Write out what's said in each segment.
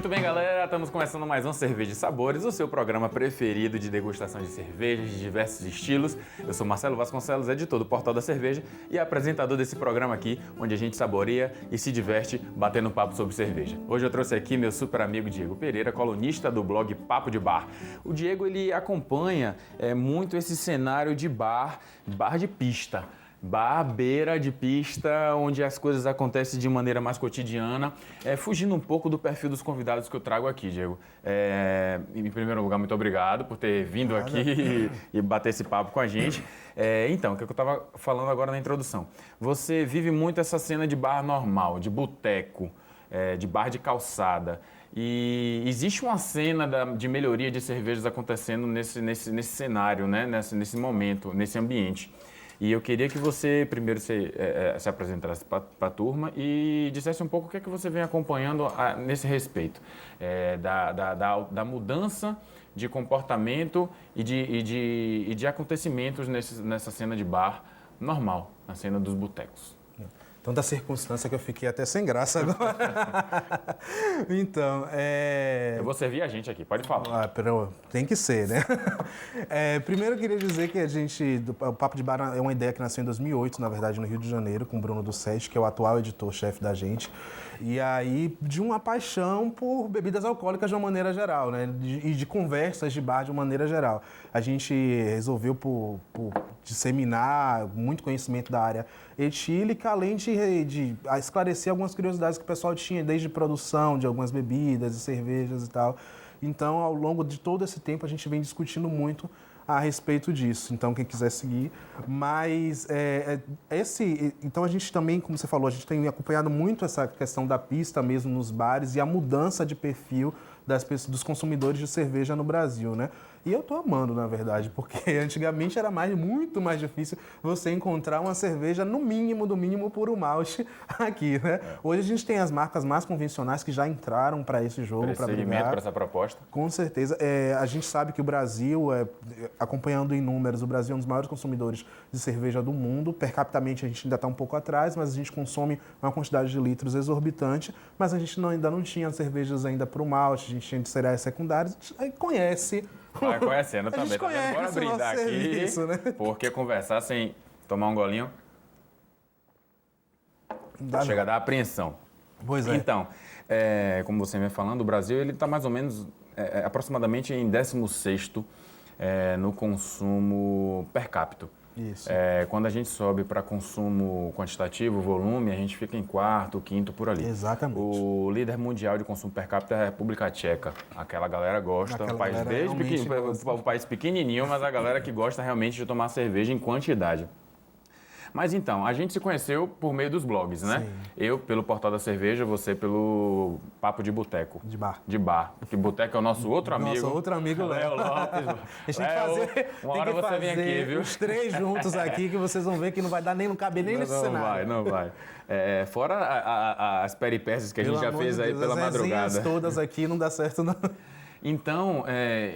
Muito bem, galera, estamos começando mais um Cerveja e Sabores, o seu programa preferido de degustação de cervejas de diversos estilos. Eu sou Marcelo Vasconcelos, editor do Portal da Cerveja e apresentador desse programa aqui, onde a gente saboreia e se diverte batendo papo sobre cerveja. Hoje eu trouxe aqui meu super amigo Diego Pereira, colunista do blog Papo de Bar. O Diego, ele acompanha muito esse cenário de bar de pista. Bar, beira de pista, onde as coisas acontecem de maneira mais cotidiana, fugindo um pouco do perfil dos convidados que eu trago aqui, Diego. Em primeiro lugar, muito obrigado por ter vindo aqui e bater esse papo com a gente. Então, o que eu estava falando agora na introdução. Você vive muito essa cena de bar normal, de boteco, de bar de calçada. E existe uma cena de melhoria de cervejas acontecendo nesse cenário, né? nesse momento, nesse ambiente. E eu queria que você primeiro se apresentasse para a turma e dissesse um pouco o que é que você vem acompanhando nesse respeito, da mudança de comportamento e de acontecimentos nessa cena de bar normal, na cena dos botecos. Tanta circunstância que eu fiquei até sem graça agora. Então, Eu vou servir a gente aqui, pode falar. Tem que ser, né? Primeiro eu queria dizer que o Papo de Bar é uma ideia que nasceu em 2008, na verdade, no Rio de Janeiro, com o Bruno do Sete, que é o atual editor-chefe da gente. E aí, de uma paixão por bebidas alcoólicas de uma maneira geral, né? E de conversas de bar de uma maneira geral. A gente resolveu, por disseminar muito conhecimento da área etílica, além de esclarecer algumas curiosidades que o pessoal tinha, desde produção de algumas bebidas e cervejas e tal. Então, ao longo de todo esse tempo, a gente vem discutindo muito a respeito disso. Então, quem quiser seguir. Mas, então a gente também, como você falou, a gente tem acompanhado muito essa questão da pista mesmo nos bares e a mudança de perfil dos consumidores de cerveja no Brasil, né? E eu tô amando, na verdade, porque antigamente era muito mais difícil você encontrar uma cerveja no mínimo, do mínimo, puro malte aqui, né? Hoje a gente tem as marcas mais convencionais que já entraram para esse jogo, para brigar. Para essa proposta? Com certeza. A gente sabe que o Brasil, acompanhando em números, o Brasil é um dos maiores consumidores de cerveja do mundo. Per capitamente a gente ainda está um pouco atrás, mas a gente consome uma quantidade de litros exorbitante, mas a gente ainda não tinha cervejas ainda pro malte, a gente tinha de cereais secundários, a gente conhece. Vai conhecendo também, tá vendo? Bora Conhece brindar aqui, serviço, né? porque conversar sem tomar um golinho chega a dar apreensão. Pois é. Então, como você vem falando, o Brasil ele está mais ou menos aproximadamente em 16º no consumo per capita. Isso. Quando a gente sobe para consumo quantitativo, volume, a gente fica em quarto, quinto, por ali. Exatamente. O líder mundial de consumo per capita é a República Tcheca. Aquela galera gosta, um país um país pequenininho, mas a galera que gosta realmente de tomar cerveja em quantidade. Mas então, a gente se conheceu por meio dos blogs, né? Sim. Eu pelo Portal da Cerveja, você pelo Papo de Boteco. De bar. De bar. Porque Boteco é o nosso outro amigo. Nosso outro amigo, Léo Lopes. A gente tem que fazer, uma hora você vem aqui, viu? Os três juntos aqui, que vocês vão ver que não vai dar nem no caber nem nesse cenário. Não vai. Fora as peripécias que a gente já fez aí pela madrugada. As todas aqui não dá certo, não. Então,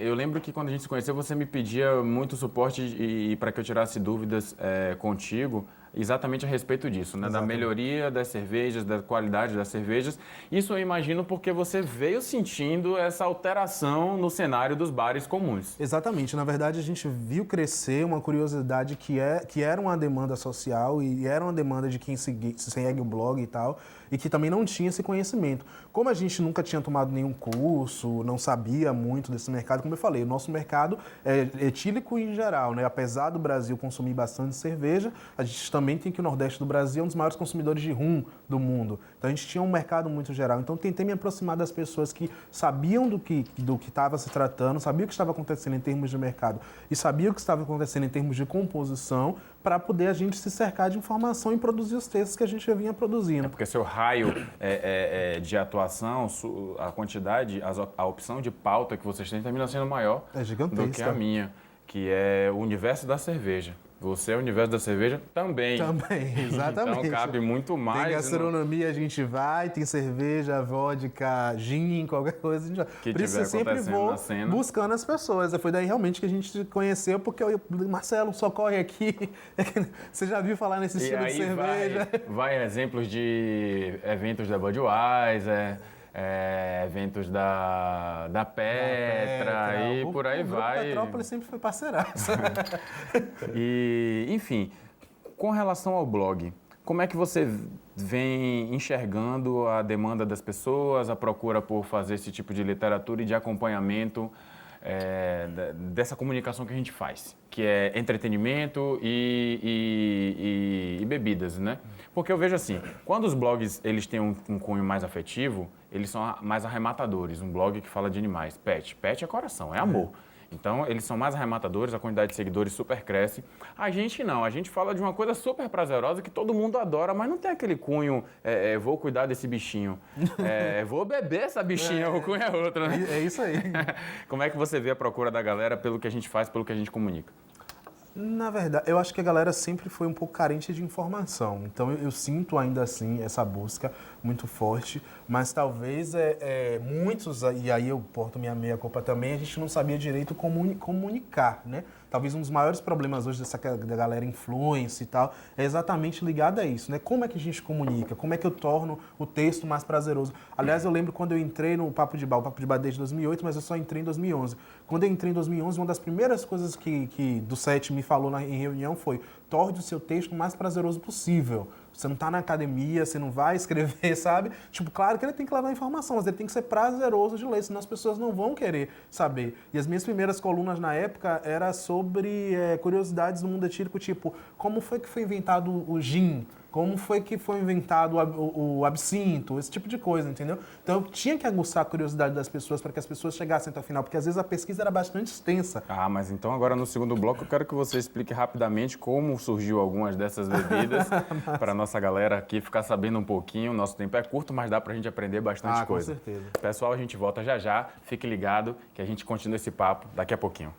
eu lembro que quando a gente se conheceu, você me pedia muito suporte e para que eu tirasse dúvidas contigo, exatamente a respeito disso, né? Da melhoria das cervejas, da qualidade das cervejas. Isso eu imagino porque você veio sentindo essa alteração no cenário dos bares comuns. Exatamente. Na verdade, a gente viu crescer uma curiosidade que era uma demanda social e era uma demanda de quem segue o blog e tal, e que também não tinha esse conhecimento. Como a gente nunca tinha tomado nenhum curso, não sabia muito desse mercado, como eu falei, o nosso mercado é etílico em geral, né? Apesar do Brasil consumir bastante cerveja, a gente também tem que o Nordeste do Brasil é um dos maiores consumidores de rum do mundo. Então a gente tinha um mercado muito geral. Então tentei me aproximar das pessoas que sabiam do que estava se tratando, sabiam o que estava acontecendo em termos de mercado e sabiam o que estava acontecendo em termos de composição, para poder a gente se cercar de informação e produzir os textos que a gente já vinha produzindo. Porque seu raio de atuação, a quantidade, a opção de pauta que vocês têm termina sendo maior do que a minha, que é o universo da cerveja. Você é o universo da cerveja também. Também, exatamente. Então cabe muito mais. Tem gastronomia, a gente vai, tem cerveja, vodka, gin, qualquer coisa. A gente vai. Que por isso eu sempre vou buscando as pessoas. Foi daí realmente que a gente se conheceu, porque Marcelo, socorre aqui. Você já viu falar nesse estilo de cerveja? Vai exemplos de eventos da Budweiser. eventos da Petra e por aí vai. Petrópolis sempre foi parceiraça. E, enfim, com relação ao blog, como é que você vem enxergando a demanda das pessoas, a procura por fazer esse tipo de literatura e de acompanhamento dessa comunicação que a gente faz, que é entretenimento e bebidas, né? Porque eu vejo assim, quando os blogs eles têm um cunho mais afetivo, eles são mais arrematadores. Um blog que fala de animais, pet é coração, é amor. Então, eles são mais arrematadores, a quantidade de seguidores super cresce. A gente não, a gente fala de uma coisa super prazerosa que todo mundo adora, mas não tem aquele cunho, vou cuidar desse bichinho, vou beber essa bichinha, o cunho é outro, né? É isso aí. Como é que você vê a procura da galera pelo que a gente faz, pelo que a gente comunica? Na verdade, eu acho que a galera sempre foi um pouco carente de informação. Então, eu sinto ainda assim essa busca muito forte, mas talvez muitos, e aí eu porto minha meia-culpa também, a gente não sabia direito comunicar, né? Talvez um dos maiores problemas hoje da galera influencer e tal é exatamente ligado a isso, né? Como é que a gente comunica? Como é que eu torno o texto mais prazeroso? Aliás, eu lembro quando eu entrei no Papo de Bar, o Papo de Bar desde 2008, mas eu só entrei em 2011. Quando eu entrei em 2011, uma das primeiras coisas que do SET me falou em reunião foi: torne o seu texto o mais prazeroso possível. Você não está na academia, você não vai escrever, sabe? Tipo, claro que ele tem que levar informação, mas ele tem que ser prazeroso de ler, senão as pessoas não vão querer saber. E as minhas primeiras colunas na época era sobre curiosidades do mundo etílico, tipo, como foi que foi inventado o gin? Como foi que foi inventado o absinto? Esse tipo de coisa, entendeu? Então eu tinha que aguçar a curiosidade das pessoas para que as pessoas chegassem até o final, porque às vezes a pesquisa era bastante extensa. Ah, mas então agora no segundo bloco eu quero que você explique rapidamente como surgiu algumas dessas bebidas para a nossa galera aqui ficar sabendo um pouquinho. Nosso tempo é curto, mas dá para a gente aprender bastante coisa. Com certeza. Pessoal, a gente volta já já. Fique ligado que a gente continua esse papo daqui a pouquinho.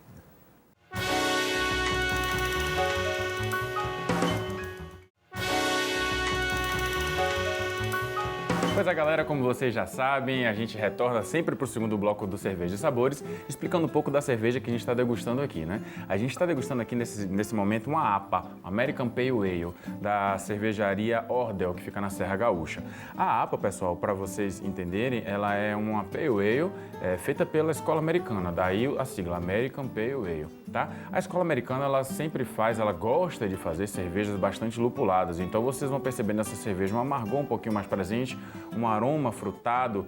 Pois é, galera, como vocês já sabem, a gente retorna sempre para o segundo bloco do Cerveja e Sabores, explicando um pouco da cerveja que a gente está degustando aqui, né? A gente está degustando aqui nesse momento uma APA, American Pale Ale, da cervejaria Ordel, que fica na Serra Gaúcha. A APA, pessoal, para vocês entenderem, ela é uma Pale Ale feita pela escola americana, daí a sigla American Pale Ale, tá? A escola americana, ela gosta de fazer cervejas bastante lupuladas, então vocês vão perceber nessa cerveja um amargor um pouquinho mais presente, um aroma frutado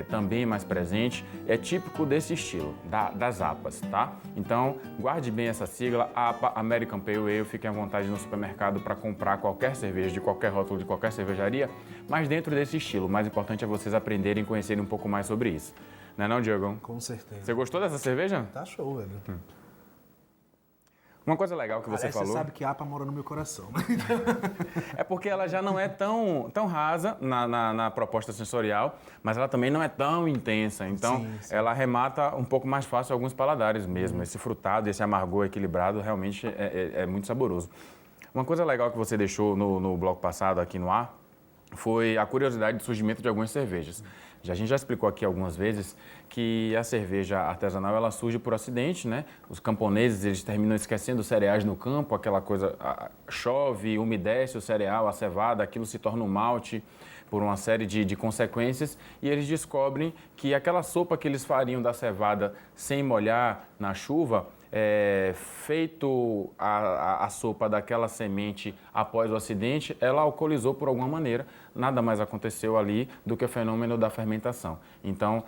também mais presente, é típico desse estilo, das APAs, tá? Então, guarde bem essa sigla, APA, American Pale Ale, fiquem à vontade no supermercado para comprar qualquer cerveja, de qualquer rótulo, de qualquer cervejaria, mas dentro desse estilo. O mais importante é vocês aprenderem e conhecerem um pouco mais sobre isso. Não é não, Diego? Com certeza. Você gostou dessa cerveja? Tá show, velho. Uma coisa legal que você falou... Você sabe que a APA mora no meu coração, né? É porque ela já não é tão rasa na proposta sensorial, mas ela também não é tão intensa. Então, sim. Ela arremata um pouco mais fácil alguns paladares mesmo. Esse frutado, esse amargor equilibrado, realmente é muito saboroso. Uma coisa legal que você deixou no bloco passado aqui no ar foi a curiosidade do surgimento de algumas cervejas. A gente já explicou aqui algumas vezes que a cerveja artesanal ela surge por acidente, né? Os camponeses eles terminam esquecendo os cereais no campo, aquela coisa chove, umedece o cereal, a cevada, aquilo se torna um malte por uma série de consequências e eles descobrem que aquela sopa que eles fariam da cevada sem molhar na chuva, feito a sopa daquela semente após o acidente, ela alcoolizou por alguma maneira. Nada mais aconteceu ali do que o fenômeno da fermentação. Então,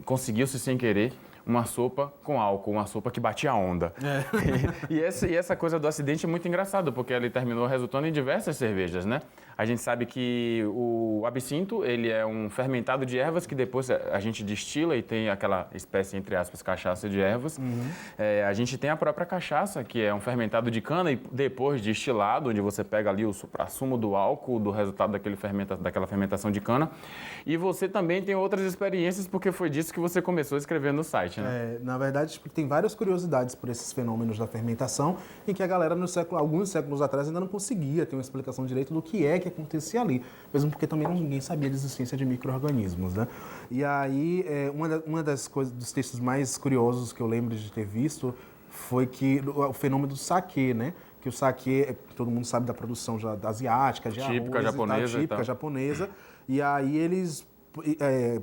conseguiu-se sem querer uma sopa com álcool, uma sopa que batia onda. E essa coisa do acidente é muito engraçado, porque ele terminou resultando em diversas cervejas, né? A gente sabe que o absinto, ele é um fermentado de ervas que depois a gente destila e tem aquela espécie, entre aspas, cachaça de ervas. A gente tem a própria cachaça, que é um fermentado de cana e depois destilado, onde você pega ali o suprassumo do álcool, do resultado daquela fermentação de cana. E você também tem outras experiências, porque foi disso que você começou a escrever no site, né? Na verdade, tem várias curiosidades por esses fenômenos da fermentação, em que a galera, alguns séculos atrás, ainda não conseguia ter uma explicação direito do que acontecia ali, mesmo porque também ninguém sabia da existência de micro-organismos, né? E aí, uma das coisas, dos textos mais curiosos que eu lembro de ter visto foi que o fenômeno do saquê, né? Que o saquê, todo mundo sabe da produção já asiática, de típica arroz japonesa, típica japonesa, e aí eles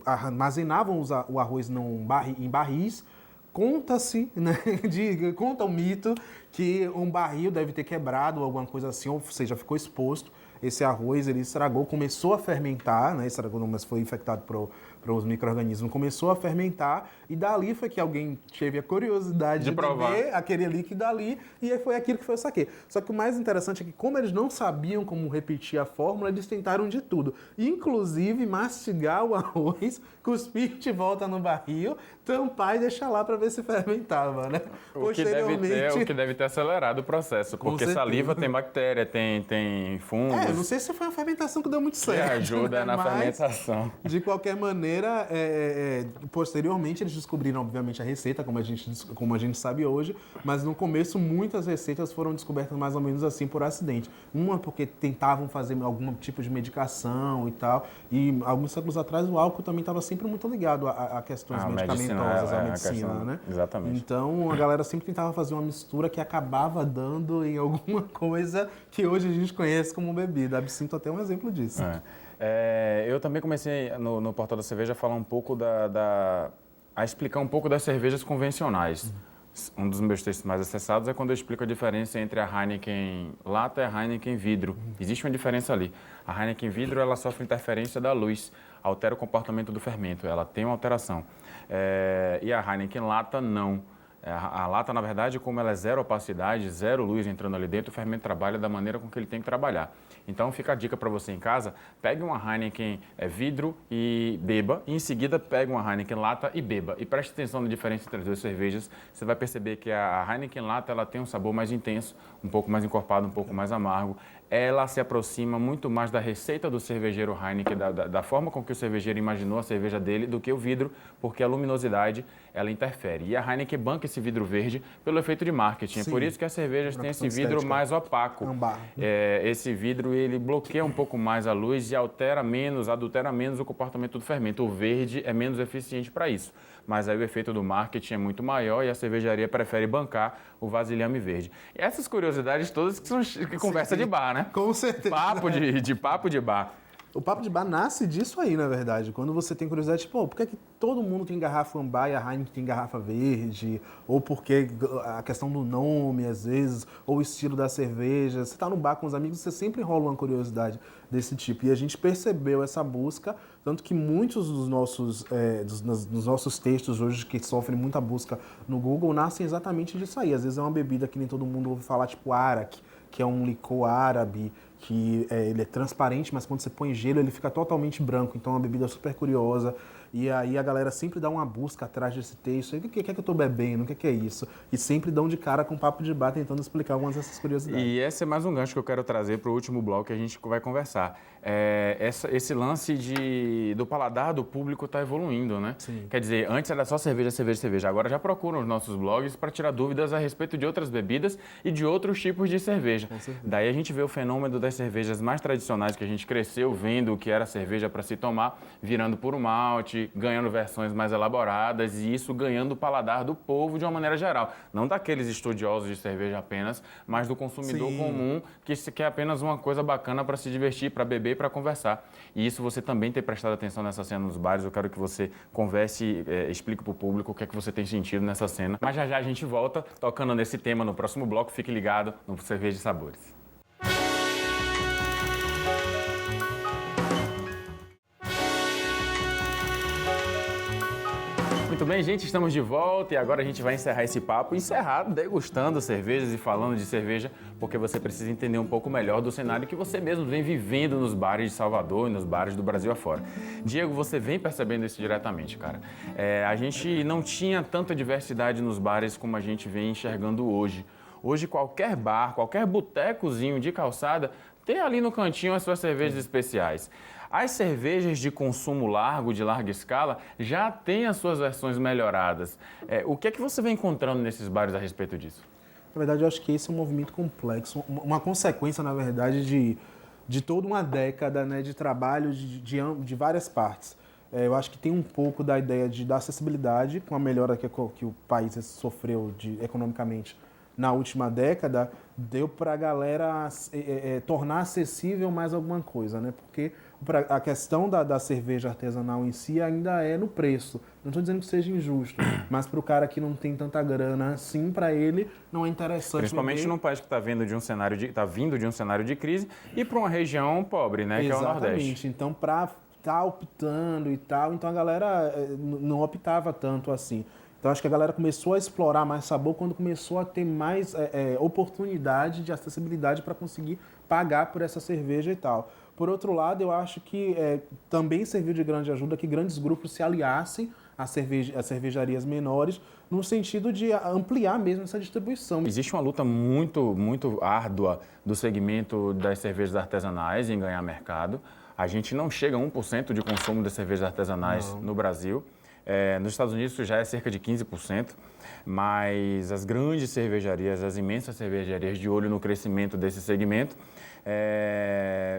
armazenavam o arroz em barris. Conta-se, né, conta o mito que um barril deve ter quebrado ou alguma coisa assim, ou seja, ficou exposto. Esse arroz, ele estragou, começou a fermentar, né, estragou, mas foi infectado para os micro-organismos, começou a fermentar, e dali foi que alguém teve a curiosidade de beber aquele líquido ali, e foi aquilo que foi o saquê. Só que o mais interessante é que, como eles não sabiam como repetir a fórmula, eles tentaram de tudo, inclusive mastigar o arroz, cuspir de volta no barril, tampar e deixar lá para ver se fermentava, né? O que deve ter acelerado o processo, porque saliva tem bactéria, tem fungos. Eu não sei se foi uma fermentação que deu muito certo. Que ajuda na fermentação. De qualquer maneira, posteriormente eles descobriram, obviamente, a receita, como a gente sabe hoje, mas no começo muitas receitas foram descobertas mais ou menos assim por acidente. Uma porque tentavam fazer algum tipo de medicação e tal, e alguns séculos atrás o álcool também estava sempre muito ligado a questões medicamentosas, à medicina, né? Exatamente. Então a galera sempre tentava fazer uma mistura que acabava dando em alguma coisa que hoje a gente conhece como bebida. Absinto até um exemplo disso. Eu também comecei no Portal da Cerveja a falar um pouco a explicar um pouco das cervejas convencionais. Um dos meus textos mais acessados é quando eu explico a diferença entre a Heineken lata e a Heineken vidro. Existe uma diferença ali. A Heineken vidro, ela sofre interferência da luz, altera o comportamento do fermento, ela tem uma alteração. E a Heineken lata não. A lata, na verdade, como ela é zero opacidade, zero luz entrando ali dentro, o fermento trabalha da maneira com que ele tem que trabalhar. Então fica a dica para você em casa, pegue uma Heineken vidro e beba, e em seguida pegue uma Heineken lata e beba. E preste atenção na diferença entre as duas cervejas, você vai perceber que a Heineken lata ela tem um sabor mais intenso, um pouco mais encorpado, um pouco mais amargo. Ela se aproxima muito mais da receita do cervejeiro Heineken, da forma com que o cervejeiro imaginou a cerveja dele, do que o vidro, porque a luminosidade ela interfere. E a Heineken banca esse vidro verde pelo efeito de marketing. Sim. É por isso que as cervejas têm esse vidro mais opaco. Esse vidro ele bloqueia um pouco mais a luz e adultera menos o comportamento do fermento. O verde é menos eficiente para isso. Mas aí o efeito do marketing é muito maior e a cervejaria prefere bancar o vasilhame verde. E essas curiosidades todas que são conversa de bar, né? Com certeza. Papo de bar. O papo de bar nasce disso aí, na verdade. Quando você tem curiosidade, tipo, por que todo mundo tem garrafa ambar e a Heineken tem garrafa verde? Ou porque a questão do nome, às vezes, ou o estilo da cerveja. Você tá no bar com os amigos, você sempre rola uma curiosidade desse tipo. E a gente percebeu essa busca, tanto que muitos dos nossos textos hoje que sofrem muita busca no Google nascem exatamente disso aí. Às vezes é uma bebida que nem todo mundo ouve falar, tipo Arak, que é um licor árabe, que ele é transparente, mas quando você põe gelo ele fica totalmente branco, então é uma bebida super curiosa. E aí a galera sempre dá uma busca atrás desse texto. O que é que eu estou bebendo? O que é isso? E sempre dão de cara com papo de bar tentando explicar algumas dessas curiosidades. E esse é mais um gancho que eu quero trazer para o último bloco que a gente vai conversar. Esse lance do paladar do público está evoluindo, né? Sim. Quer dizer, antes era só cerveja, cerveja, cerveja. Agora já procuram os nossos blogs para tirar dúvidas a respeito de outras bebidas e de outros tipos de cerveja. Daí a gente vê o fenômeno das cervejas mais tradicionais que a gente cresceu vendo o que era cerveja para se tomar, virando puro malte, ganhando versões mais elaboradas e isso ganhando o paladar do povo de uma maneira geral. Não daqueles estudiosos de cerveja apenas, mas do consumidor comum que quer apenas uma coisa bacana para se divertir, para beber e para conversar. E isso você também tem prestado atenção nessa cena nos bares. Eu quero que você converse, explique para o público o que é que você tem sentido nessa cena. Mas já já a gente volta tocando nesse tema no próximo bloco. Fique ligado no Cerveja de Sabores. Muito bem, gente, estamos de volta e agora a gente vai encerrar esse papo, degustando cervejas e falando de cerveja, porque você precisa entender um pouco melhor do cenário que você mesmo vem vivendo nos bares de Salvador e nos bares do Brasil afora. Diego, você vem percebendo isso diretamente, cara. A gente não tinha tanta diversidade nos bares como a gente vem enxergando hoje. Hoje qualquer bar, qualquer botecozinho de calçada tem ali no cantinho as suas cervejas especiais. As cervejas de consumo largo, de larga escala, já têm as suas versões melhoradas. O que é que você vem encontrando nesses bares a respeito disso? Na verdade, eu acho que esse é um movimento complexo, uma consequência, na verdade, de toda uma década, né, de trabalho de várias partes. Eu acho que tem um pouco da ideia da acessibilidade, com a melhora que o país sofreu economicamente na última década, deu para a galera tornar acessível mais alguma coisa, né? Porque A questão da cerveja artesanal em si ainda é no preço. Não estou dizendo que seja injusto, mas para o cara que não tem tanta grana assim, para ele não é interessante. Principalmente num país que está vindo de um cenário de crise e para uma região pobre, né, que é o Nordeste. Exatamente. Então, para estar optando e tal, então a galera não optava tanto assim. Então, acho que a galera começou a explorar mais sabor quando começou a ter mais oportunidade de acessibilidade para conseguir pagar por essa cerveja e tal. Por outro lado, eu acho que também serviu de grande ajuda que grandes grupos se aliassem às cervejarias menores, no sentido de ampliar mesmo essa distribuição. Existe uma luta muito, muito árdua do segmento das cervejas artesanais em ganhar mercado. A gente não chega a 1% de consumo de cervejas artesanais no Brasil. Nos Estados Unidos isso já é cerca de 15%, mas as grandes cervejarias, as imensas cervejarias de olho no crescimento desse segmento,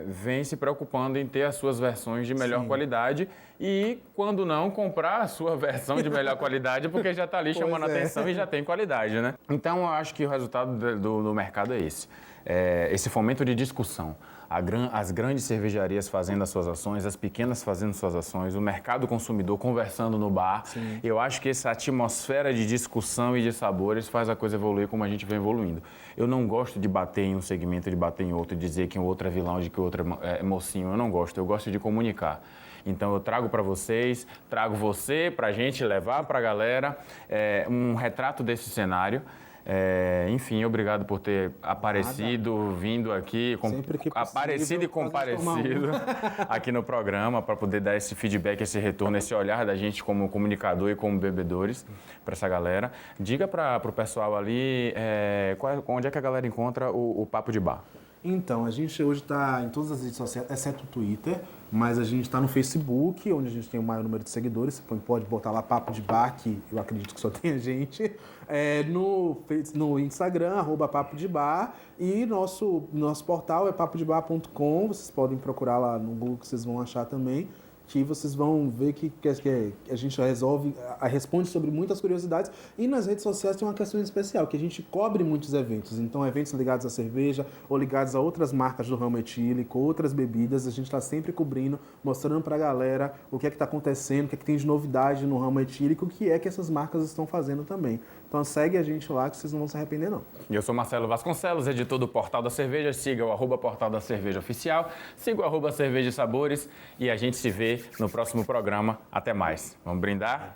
vêm se preocupando em ter as suas versões de melhor qualidade e, quando não, comprar a sua versão de melhor qualidade, porque já está ali chamando atenção e já tem qualidade, né? Então, eu acho que o resultado do mercado é esse. Esse fomento de discussão. As grandes cervejarias fazendo as suas ações, as pequenas fazendo suas ações, o mercado consumidor conversando no bar. Sim. Eu acho que essa atmosfera de discussão e de sabores faz a coisa evoluir como a gente vem evoluindo. Eu não gosto de bater em um segmento, de bater em outro, dizer que o outro é vilão, de que o outro é mocinho. Eu não gosto, eu gosto de comunicar. Então eu trago para vocês, trago você para a gente levar para a galera um retrato desse cenário. Enfim, obrigado por ter aparecido, vindo aqui, aparecido e comparecido aqui no programa para poder dar esse feedback, esse retorno, esse olhar da gente como comunicador e como bebedores para essa galera. Diga para o pessoal ali onde é que a galera encontra o Papo de Bar. Então, a gente hoje está em todas as redes sociais, exceto o Twitter, mas a gente está no Facebook, onde a gente tem o maior número de seguidores. Você pode botar lá Papo de Bar, que eu acredito que só tem a gente. No Instagram, @Papo de Bar. E nosso portal é papodebar.com. Vocês podem procurar lá no Google, que vocês vão achar também. Que vocês vão ver que a gente responde sobre muitas curiosidades. E nas redes sociais tem uma questão especial, que a gente cobre muitos eventos. Então, eventos ligados à cerveja ou ligados a outras marcas do ramo etílico, outras bebidas, a gente está sempre cobrindo, mostrando para a galera o que é que está acontecendo, o que é que tem de novidade no ramo etílico, o que é que essas marcas estão fazendo também. Então, segue a gente lá que vocês não vão se arrepender, não. Eu sou Marcelo Vasconcelos, editor do Portal da Cerveja. Siga o @Portal da Cerveja Oficial, siga o @Cerveja e Sabores e a gente se vê no próximo programa. Até mais. Vamos brindar?